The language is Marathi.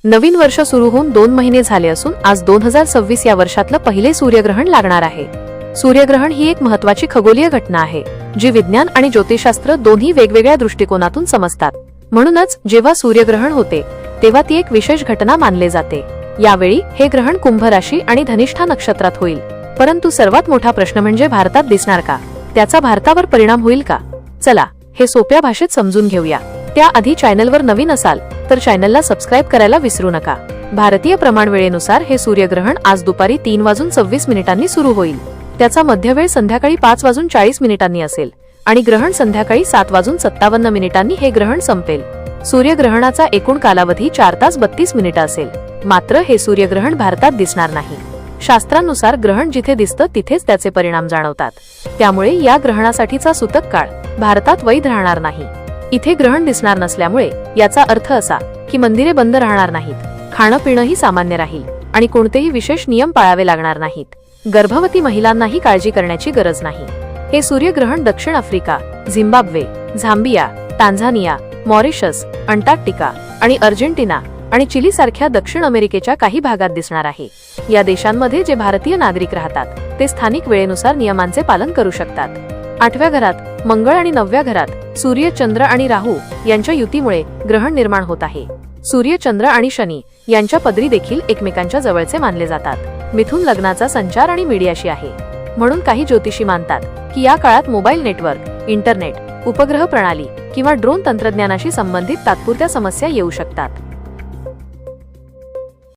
नवीन वर्ष सुरू होऊन 2 महिने झाले असून आज 2026 या वर्षातलं पहिले सूर्यग्रहण लागणार आहे. सूर्यग्रहण ही एक महत्त्वाची खगोलीय घटना आहे जी विज्ञान आणि ज्योतिषशास्त्र दोन्ही वेगवेगळ्या दृष्टिकोनातून समजतात. म्हणूनच जेव्हा सूर्यग्रहण होते तेव्हा ती एक विशेष घटना मानले जाते. यावेळी हे ग्रहण कुंभ राशी आणि धनिष्ठा नक्षत्रात होईल. परंतु सर्वात मोठा प्रश्न म्हणजे भारतात दिसणार का? त्याचा भारतावर परिणाम होईल का? चला हे सोप्या भाषेत समजून घेऊया. त्याआधी चॅनलवर नवीन असाल तर चॅनलला सबस्क्राईब करायला विसरू नका. भारतीय प्रमाणवेळेनुसार हे सूर्यग्रहण आज दुपारी 3:26 सुरू होईल. त्याचा मध्यवेळ संध्याकाळी 5:40 असेल आणि ग्रहण संध्याकाळी 7:57 हे ग्रहण संपेल. सूर्यग्रहणाचा एकूण कालावधी 4 तास 32 मिनिटं असेल. मात्र हे सूर्यग्रहण भारतात दिसणार नाही. शास्त्रानुसार ग्रहण जिथे दिसतं तिथेच त्याचे परिणाम जाणवतात. त्यामुळे या ग्रहणासाठीचा सूतक काळ भारतात वैध राहणार नाही. इथे ग्रहण दिसणार नसल्यामुळे याचा अर्थ असा की मंदिरे बंद राहणार नाहीत, खाणं पिणंही सामान्य राहील आणि कोणतेही विशेष नियम पाळावे लागणार नाहीत. गर्भवती महिलांनाही काळजी करण्याची गरज नाही. हे सूर्यग्रहण दक्षिण Africa, Zimbabwe, Zambia, Tanzania, Mauritius, Antarctica आणि अर्जेंटिना आणि चिली सारख्या दक्षिण अमेरिकेच्या काही भागात दिसणार आहे. या देशांमध्ये जे भारतीय नागरिक राहतात ते स्थानिक वेळेनुसार नियमांचे पालन करू शकतात. 8व्या घरात मंगळ आणि 9व्या घरात सूर्य, चंद्र आणि राहू यांच्या युतीमुळे ग्रहण निर्माण होत आहे. सूर्य, चंद्र आणि शनी यांच्या पदरी देखील एकमेकांच्या जवळचे मानले जातात. मिथुन लग्नाचा संचार आणि मीडियाशी आहे. म्हणून काही ज्योतिषी मानतात की या काळात मोबाईल नेटवर्क, इंटरनेट, उपग्रह प्रणाली किंवा ड्रोन तंत्रज्ञानाशी संबंधित तात्पुरत्या समस्या येऊ शकतात.